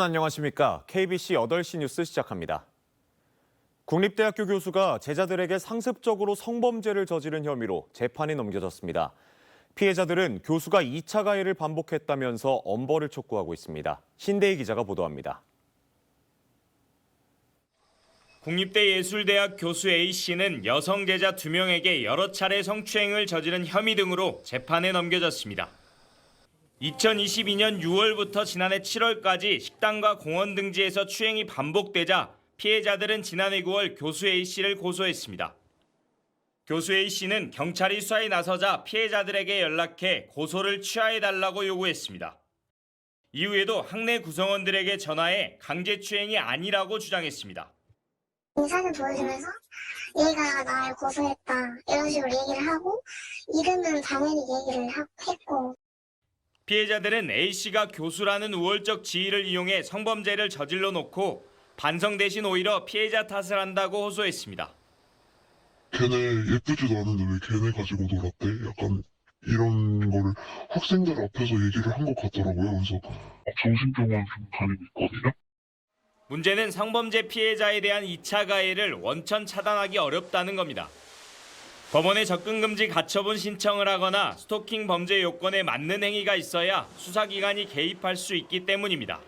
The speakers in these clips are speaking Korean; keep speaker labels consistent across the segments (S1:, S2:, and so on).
S1: 안녕하십니까. KBC 8시 뉴스 시작합니다. 국립대학교 교수가 제자들에게 상습적으로 성범죄를 저지른 혐의로 재판에 넘겨졌습니다. 피해자들은 교수가 2차 가해를 반복했다면서 엄벌을 촉구하고 있습니다. 신대희 기자가 보도합니다.
S2: 국립대예술대학 교수 A씨는 여성 제자 2명에게 여러 차례 성추행을 저지른 혐의 등으로 재판에 넘겨졌습니다. 2022년 6월부터 지난해 7월까지 식당과 공원 등지에서 추행이 반복되자 피해자들은 지난해 9월 교수 A씨를 고소했습니다. 교수 A씨는 경찰이 수사에 나서자 피해자들에게 연락해 고소를 취하해달라고 요구했습니다. 이후에도 학내 구성원들에게 전화해 강제추행이 아니라고 주장했습니다.
S3: 사진 보여주면서 얘가 날 고소했다 이런 식으로 얘기를 하고 이름은 당연히 얘기를 했고
S2: 피해자들은 A씨가 교수라는 우월적 지위를 이용해 성범죄를 저질러 놓고 반성 대신 오히려 피해자 탓을 한다고 호소했습니다.
S4: 걔네 예쁘지도 않은데 왜 걔네 가지고 놀았대? 약간 이런 거를 학생들 앞에서 얘기를 한 것 같더라고요. 그래서 정신병원 좀 다니고 있거든요.
S2: 문제는 성범죄 피해자에 대한 2차 가해를 원천 차단하기 어렵다는 겁니다. 법원에 접근금지 가처분 신청을 하거나 스토킹 범죄 요건에 맞는 행위가 있어야 수사기관이 개입할 수 있기 때문입니다.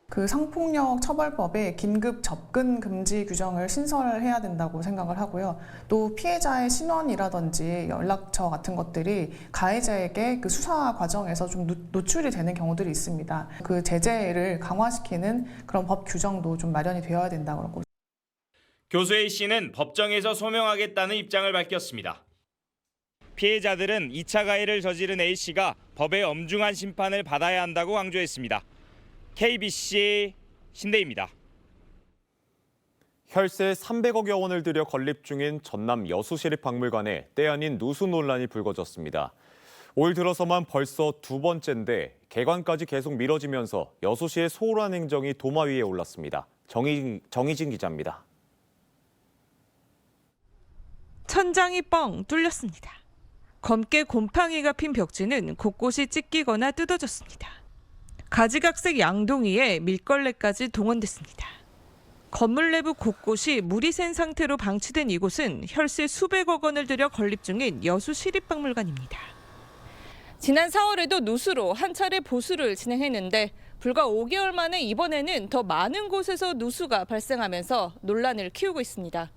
S5: 그 성폭력 처벌법에 긴급 접근 금지 규정을 신설해야 된다고 생각을 하고요. 또 피해자의 신원이라든지 연락처 같은 것들이 가해자에게 그 수사 과정에서 좀 노출이 되는 경우들이 있습니다. 그 제재를 강화시키는 그런 법 규정도 좀 마련이 되어야 된다고 그러고.
S2: 교수 A씨는 법정에서 소명하겠다는 입장을 밝혔습니다. 피해자들은 2차 가해를 저지른 A씨가 법의 엄중한 심판을 받아야 한다고 강조했습니다. KBC 신대희입니다.
S1: 혈세 300억여 원을 들여 건립 중인 전남 여수시립박물관에 때 아닌 누수 논란이 불거졌습니다. 올 들어서만 벌써 2번째인데 개관까지 계속 미뤄지면서 여수시의 소홀한 행정이 도마 위에 올랐습니다. 정희진 기자입니다.
S6: 천장이 뻥 뚫렸습니다. 검게 곰팡이가 핀 벽지는 곳곳이 찢기거나 뜯어졌습니다. 가지각색 양동이에 밀걸레까지 동원됐습니다. 건물 내부 곳곳이 물이 샌 상태로 방치된 이곳은 혈세 수백억 원을 들여 건립 중인 여수시립박물관입니다. 지난 4월에도 누수로 한 차례 보수를 진행했는데 불과 5개월 만에 이번에는 더 많은 곳에서 누수가 발생하면서 논란을 키우고 있습니다.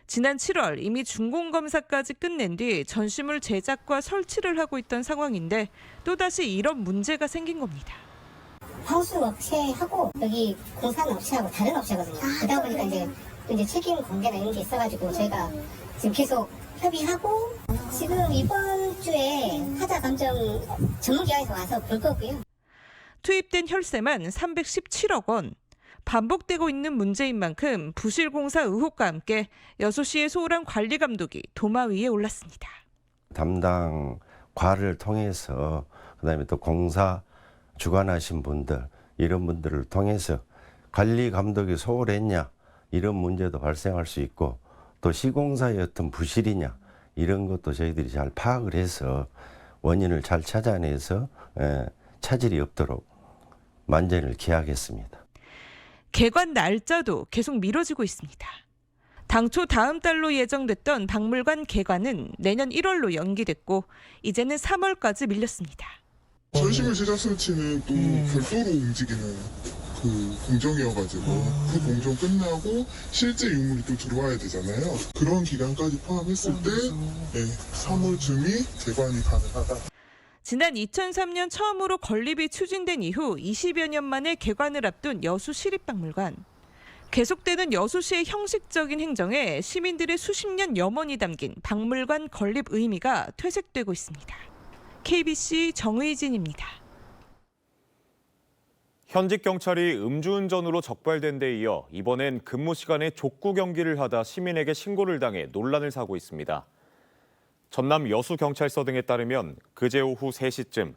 S6: 지난 7월 이미 준공검사까지 끝낸 뒤 전시물 제작과 설치를 하고 있던 상황인데 또다시 이런 문제가 생긴 겁니다.
S7: 하우스 업체하고 여기 공사하는 업체하고 다른 업체거든요. 그러다 보니까 이제 책임 관계나 이런 게 있어가지고 저희가 지금 계속 협의하고 지금 이번 주에 하자 감정 전문기관에서 와서 볼 거고요.
S6: 투입된 혈세만 317억 원. 반복되고 있는 문제인 만큼 부실공사 의혹과 함께 여수시의 소홀한 관리 감독이 도마 위에 올랐습니다.
S8: 담당 과를 통해서 그다음에 또 공사 주관하신 분들 이런 분들을 통해서 관리 감독이 소홀했냐 이런 문제도 발생할 수 있고 또 시공사의 어떤 부실이냐 이런 것도 저희들이 잘 파악을 해서 원인을 잘 찾아내서 차질이 없도록 만전을 기하겠습니다.
S6: 개관 날짜도 계속 미뤄지고 있습니다. 당초 다음 달로 예정됐던 박물관 개관은 내년 1월로 연기됐고 이제는 3월까지 밀렸습니다.
S4: 전시물 제작 설치는 또 별도로 움직이는 그 공정이어가지고 그 공정 끝나고 실제 유물이 또 들어와야 되잖아요. 그런 기간까지 포함했을 때 3월쯤이 개관이 가능하다.
S6: 지난 2003년 처음으로 건립이 추진된 이후 20여 년 만에 개관을 앞둔 여수시립박물관. 계속되는 여수시의 형식적인 행정에 시민들의 수십 년 염원이 담긴 박물관 건립 의미가 퇴색되고 있습니다. KBC 정의진입니다.
S1: 현직 경찰이 음주운전으로 적발된 데 이어 이번엔 근무 시간에 족구 경기를 하다 시민에게 신고를 당해 논란을 사고 있습니다. 전남 여수경찰서 등에 따르면 그제 오후 3시쯤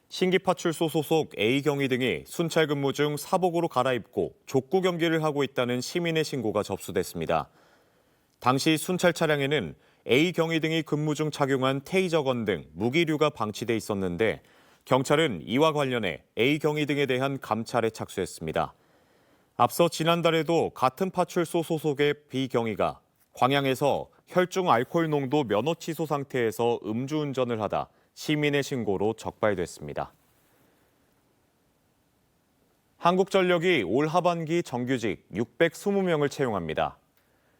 S1: 신기파출소 소속 A경위 등이 순찰 근무 중 사복으로 갈아입고 족구 경기를 하고 있다는 시민의 신고가 접수됐습니다. 당시 순찰 차량에는 A경위 등이 근무 중 착용한 테이저건 등 무기류가 방치돼 있었는데 경찰은 이와 관련해 A 경위 등에 대한 감찰에 착수했습니다. 앞서 지난달에도 같은 파출소 소속의 B 경위가 광양에서 혈중 알코올 농도 면허 취소 상태에서 음주운전을 하다 시민의 신고로 적발됐습니다. 한국전력이 올 하반기 정규직 620명을 채용합니다.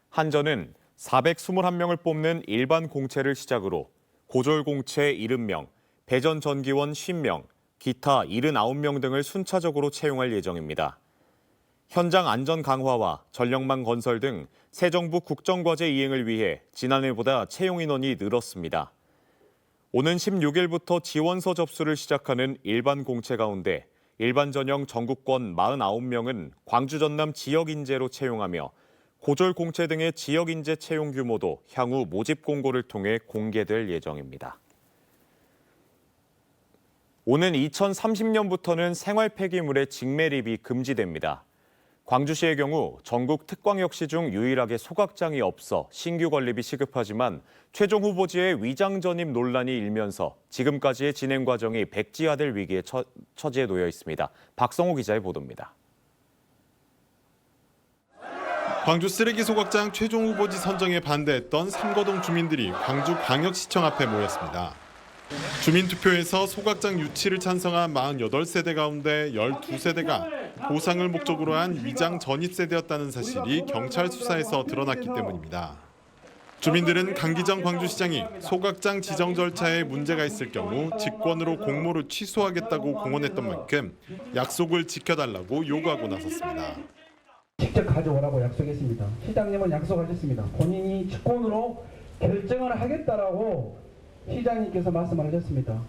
S1: 한전은 421명을 뽑는 일반 공채를 시작으로 고졸공채 70명, 배전전기원 50명, 기타 79명 등을 순차적으로 채용할 예정입니다. 현장 안전 강화와 전력망 건설 등 새 정부 국정과제 이행을 위해 지난해보다 채용 인원이 늘었습니다. 오는 16일부터 지원서 접수를 시작하는 일반 공채 가운데 일반 전형 전국권 49명은 광주 전남 지역 인재로 채용하며 고졸 공채 등의 지역 인재 채용 규모도 향후 모집 공고를 통해 공개될 예정입니다. 오는 2030년부터는 생활 폐기물의 직매립이 금지됩니다. 광주시의 경우 전국 특광역시 중 유일하게 소각장이 없어 신규 건립이 시급하지만 최종 후보지의 위장 전입 논란이 일면서 지금까지의 진행 과정이 백지화될 위기에 처지에 놓여 있습니다. 박성호 기자의 보도입니다.
S9: 광주 쓰레기 소각장 최종 후보지 선정에 반대했던 삼거동 주민들이 광주광역시청 앞에 모였습니다. 주민투표에서 소각장 유치를 찬성한 48세대 가운데 12세대가 보상을 목적으로 한 위장 전입세대였다는 사실이 경찰 수사에서 드러났기 때문입니다. 주민들은 강기정 광주시장이 소각장 지정 절차에 문제가 있을 경우 직권으로 공모를 취소하겠다고 공언했던 만큼 약속을 지켜달라고 요구하고 나섰습니다.
S10: 직접 가져오라고 약속했습니다. 시장님은 약속하셨습니다. 본인이 직권으로 결정을 하겠다라고 시장님께서 말씀하셨습니다.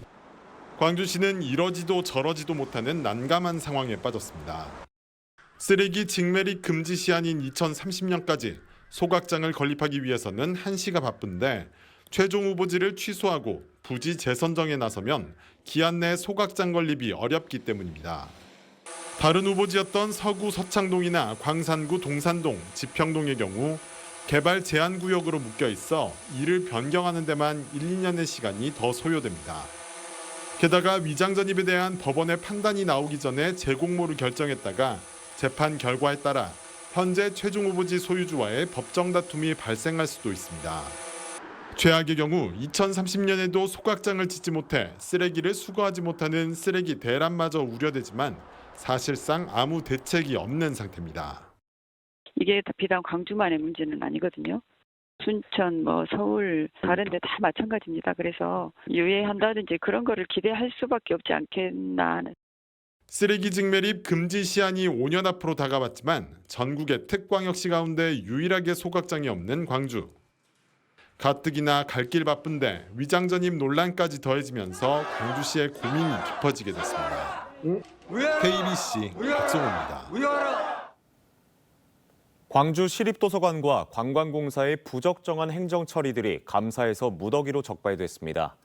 S9: 광주시는 이러지도 저러지도 못하는 난감한 상황에 빠졌습니다. 쓰레기 직매립 금지 시한인 2030년까지 소각장을 건립하기 위해서는 한시가 바쁜데 최종 후보지를 취소하고 부지 재선정에 나서면 기한 내 소각장 건립이 어렵기 때문입니다. 다른 후보지였던 서구 서창동이나 광산구 동산동, 지평동의 경우 개발 제한 구역으로 묶여 있어 이를 변경하는 데만 1, 2년의 시간이 더 소요됩니다. 게다가 위장 전입에 대한 법원의 판단이 나오기 전에 재공모를 결정했다가 재판 결과에 따라 현재 최종 후보지 소유주와의 법정 다툼이 발생할 수도 있습니다. 최악의 경우 2030년에도 소각장을 짓지 못해 쓰레기를 수거하지 못하는 쓰레기 대란마저 우려되지만 사실상 아무 대책이 없는 상태입니다.
S11: 이게 비단 광주만의 문제는 아니거든요. 순천, 서울 다른 데 다 마찬가지입니다. 그래서 유예한다든지 그런 거를 기대할 수밖에 없지 않겠나.
S9: 쓰레기 직매립 금지 시한이 5년 앞으로 다가왔지만 전국의 특광역시 가운데 유일하게 소각장이 없는 광주. 가뜩이나 갈 길 바쁜데 위장 전입 논란까지 더해지면서 광주시의 고민이 깊어지게 됐습니다. KBC 박성호입니다.
S1: 광주 시립도서관과 관광공사의 부적정한 행정 처리들이 감사에서 무더기로 적발됐습니다.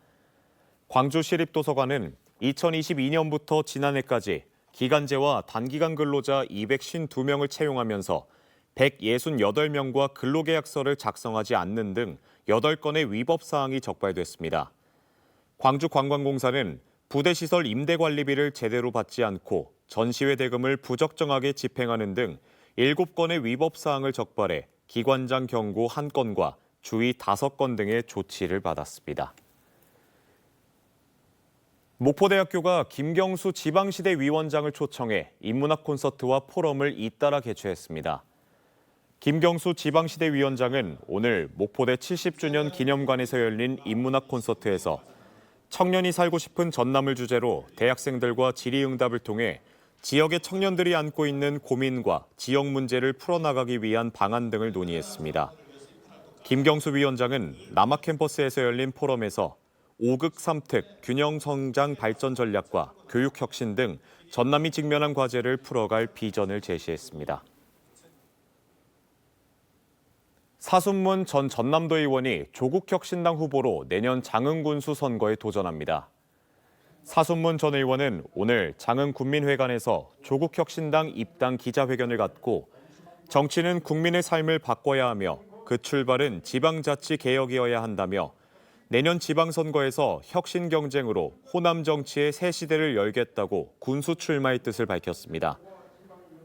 S1: 광주 시립도서관은 2022년부터 지난해까지 기간제와 단기간 근로자 252명을 채용하면서 168명과 근로계약서를 작성하지 않는 등 8건의 위법 사항이 적발됐습니다. 광주관광공사는 부대시설 임대관리비를 제대로 받지 않고 전시회 대금을 부적정하게 집행하는 등 7건의 위법 사항을 적발해 기관장 경고 1건과 주의 5건 등의 조치를 받았습니다. 목포대학교가 김경수 지방시대 위원장을 초청해 인문학 콘서트와 포럼을 잇따라 개최했습니다. 김경수 지방시대 위원장은 오늘 목포대 70주년 기념관에서 열린 인문학 콘서트에서 청년이 살고 싶은 전남을 주제로 대학생들과 질의응답을 통해 지역의 청년들이 안고 있는 고민과 지역 문제를 풀어나가기 위한 방안 등을 논의했습니다. 김경수 위원장은 남학캠퍼스에서 열린 포럼에서 5극 3특, 균형 성장 발전 전략과 교육 혁신 등 전남이 직면한 과제를 풀어갈 비전을 제시했습니다. 사순문 전 전남도 의원이 조국혁신당 후보로 내년 장흥군수 선거에 도전합니다. 사순문 전 의원은 오늘 장흥군민회관에서 조국혁신당 입당 기자회견을 갖고 정치는 국민의 삶을 바꿔야 하며 그 출발은 지방자치 개혁이어야 한다며 내년 지방선거에서 혁신 경쟁으로 호남 정치의 새 시대를 열겠다고 군수 출마의 뜻을 밝혔습니다.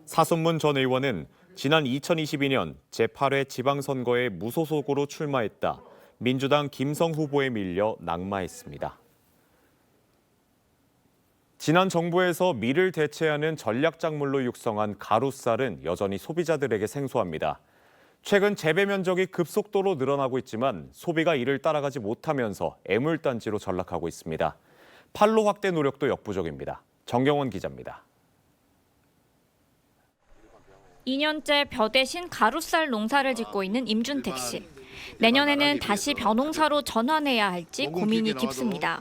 S1: 사손문 전 의원은 지난 2022년 제8회 지방선거에 무소속으로 출마했다 민주당 김성 후보에 밀려 낙마했습니다. 지난 정부에서 밀을 대체하는 전략작물로 육성한 가루쌀은 여전히 소비자들에게 생소합니다. 최근 재배 면적이 급속도로 늘어나고 있지만 소비가 이를 따라가지 못하면서 애물단지로 전락하고 있습니다. 판로 확대 노력도 역부족입니다. 정경원 기자입니다.
S12: 2년째 벼 대신 가루쌀 농사를 짓고 있는 임준택 씨. 내년에는 다시 벼농사로 전환해야 할지 고민이 깊습니다.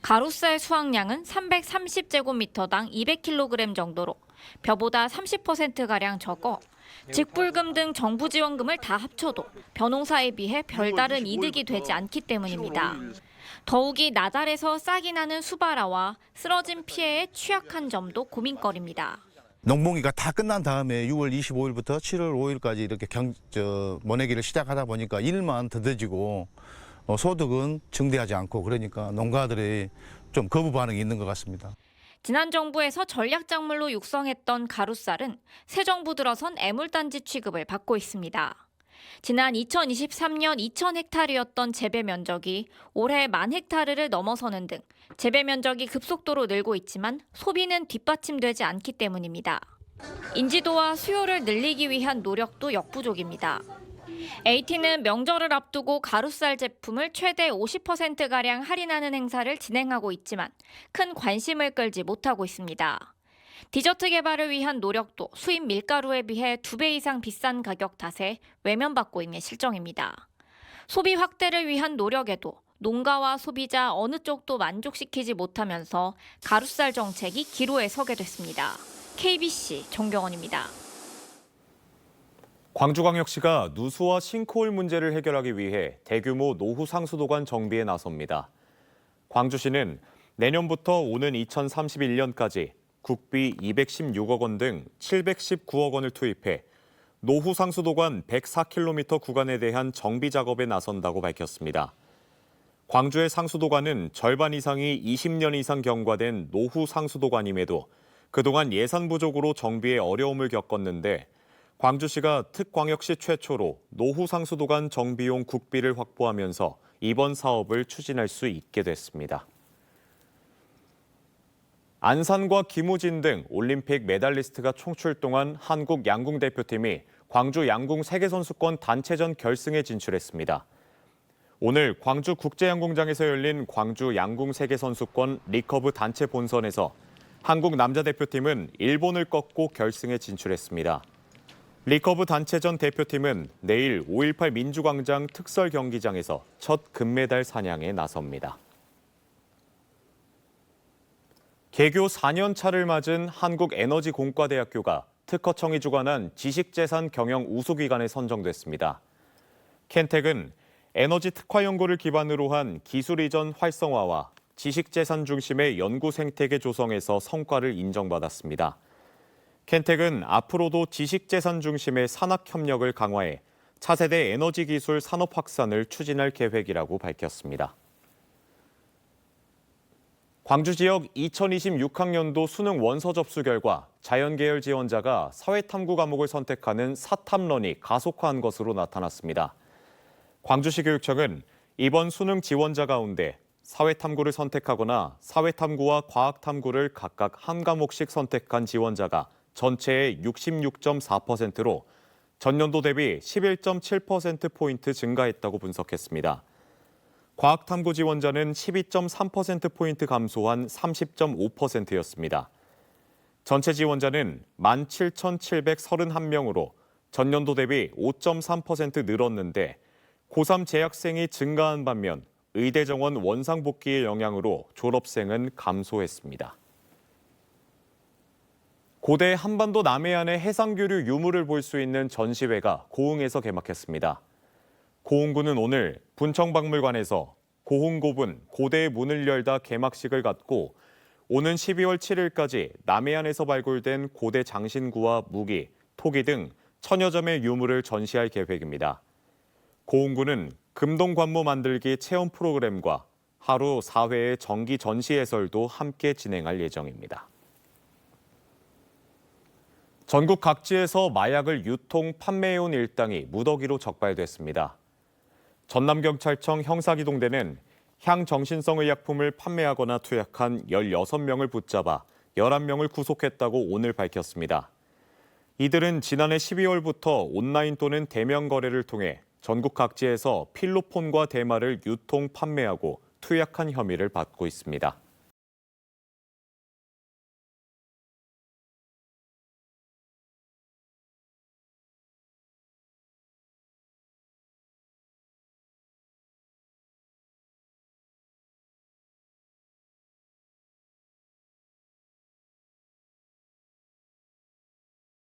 S12: 가루쌀 수확량은 330제곱미터당 200kg 정도로 벼보다 30%가량 적어 직불금 등 정부 지원금을 다 합쳐도 벼농사에 비해 별다른 이득이 되지 않기 때문입니다. 더욱이 나달에서 싹이 나는 수발화와 쓰러진 피해에 취약한 점도 고민거리입니다.
S13: 농번기가 다 끝난 다음에 6월 25일부터 7월 5일까지 이렇게 모내기를 시작하다 보니까 일만 더뎌지고 소득은 증대하지 않고 그러니까 농가들이 좀 거부 반응이 있는 것 같습니다.
S12: 지난 정부에서 전략작물로 육성했던 가루쌀은 새 정부 들어선 애물단지 취급을 받고 있습니다. 지난 2023년 2,000헥타르였던 재배 면적이 올해 10,000헥타르를 넘어서는 등 재배 면적이 급속도로 늘고 있지만 소비는 뒷받침되지 않기 때문입니다. 인지도와 수요를 늘리기 위한 노력도 역부족입니다. AT는 명절을 앞두고 가루쌀 제품을 최대 50%가량 할인하는 행사를 진행하고 있지만 큰 관심을 끌지 못하고 있습니다. 디저트 개발을 위한 노력도 수입 밀가루에 비해 2배 이상 비싼 가격 탓에 외면받고 있는 실정입니다. 소비 확대를 위한 노력에도 농가와 소비자 어느 쪽도 만족시키지 못하면서 가루쌀 정책이 기로에 서게 됐습니다. KBC 정경원입니다.
S1: 광주광역시가 누수와 싱크홀 문제를 해결하기 위해 대규모 노후 상수도관 정비에 나섭니다. 광주시는 내년부터 오는 2031년까지 국비 216억 원 등 719억 원을 투입해 노후 상수도관 104km 구간에 대한 정비 작업에 나선다고 밝혔습니다. 광주의 상수도관은 절반 이상이 20년 이상 경과된 노후 상수도관임에도 그동안 예산 부족으로 정비에 어려움을 겪었는데 광주시가 특광역시 최초로 노후 상수도관 정비용 국비를 확보하면서 이번 사업을 추진할 수 있게 됐습니다. 안산과 김우진 등 올림픽 메달리스트가 총출동한 한국 양궁 대표팀이 광주 양궁 세계선수권 단체전 결승에 진출했습니다. 오늘 광주 국제양궁장에서 열린 광주 양궁 세계선수권 리커브 단체 본선에서 한국 남자 대표팀은 일본을 꺾고 결승에 진출했습니다. 리커브 단체전 대표팀은 내일 5.18 민주광장 특설 경기장에서 첫 금메달 사냥에 나섭니다. 개교 4년 차를 맞은 한국에너지공과대학교가 특허청이 주관한 지식재산 경영 우수기관에 선정됐습니다. 켄텍은 에너지 특화 연구를 기반으로 한 기술 이전 활성화와 지식재산 중심의 연구 생태계 조성에서 성과를 인정받았습니다. 켄텍은 앞으로도 지식재산 중심의 산학협력을 강화해 차세대 에너지 기술 산업 확산을 추진할 계획이라고 밝혔습니다. 광주 지역 2026학년도 수능 원서 접수 결과 자연계열 지원자가 사회탐구 과목을 선택하는 사탐런이 가속화한 것으로 나타났습니다. 광주시 교육청은 이번 수능 지원자 가운데 사회탐구를 선택하거나 사회탐구와 과학탐구를 각각 한 과목씩 선택한 지원자가 전체의 66.4%로 전년도 대비 11.7%포인트 증가했다고 분석했습니다. 과학탐구 지원자는 12.3%포인트 감소한 30.5%였습니다. 전체 지원자는 17,731명으로 전년도 대비 5.3% 늘었는데 고3 재학생이 증가한 반면 의대 정원 원상복귀의 영향으로 졸업생은 감소했습니다. 고대 한반도 남해안의 해상교류 유물을 볼 수 있는 전시회가 고흥에서 개막했습니다. 고흥군은 오늘 분청박물관에서 고흥고분 고대의 문을 열다 개막식을 갖고 오는 12월 7일까지 남해안에서 발굴된 고대 장신구와 무기, 토기 등 천여 점의 유물을 전시할 계획입니다. 고흥군은 금동관모 만들기 체험 프로그램과 하루 4회의 정기 전시 해설도 함께 진행할 예정입니다. 전국 각지에서 마약을 유통, 판매해온 일당이 무더기로 적발됐습니다. 전남경찰청 형사기동대는 향정신성 의약품을 판매하거나 투약한 16명을 붙잡아 11명을 구속했다고 오늘 밝혔습니다. 이들은 지난해 12월부터 온라인 또는 대면 거래를 통해 전국 각지에서 필로폰과 대마를 유통, 판매하고 투약한 혐의를 받고 있습니다.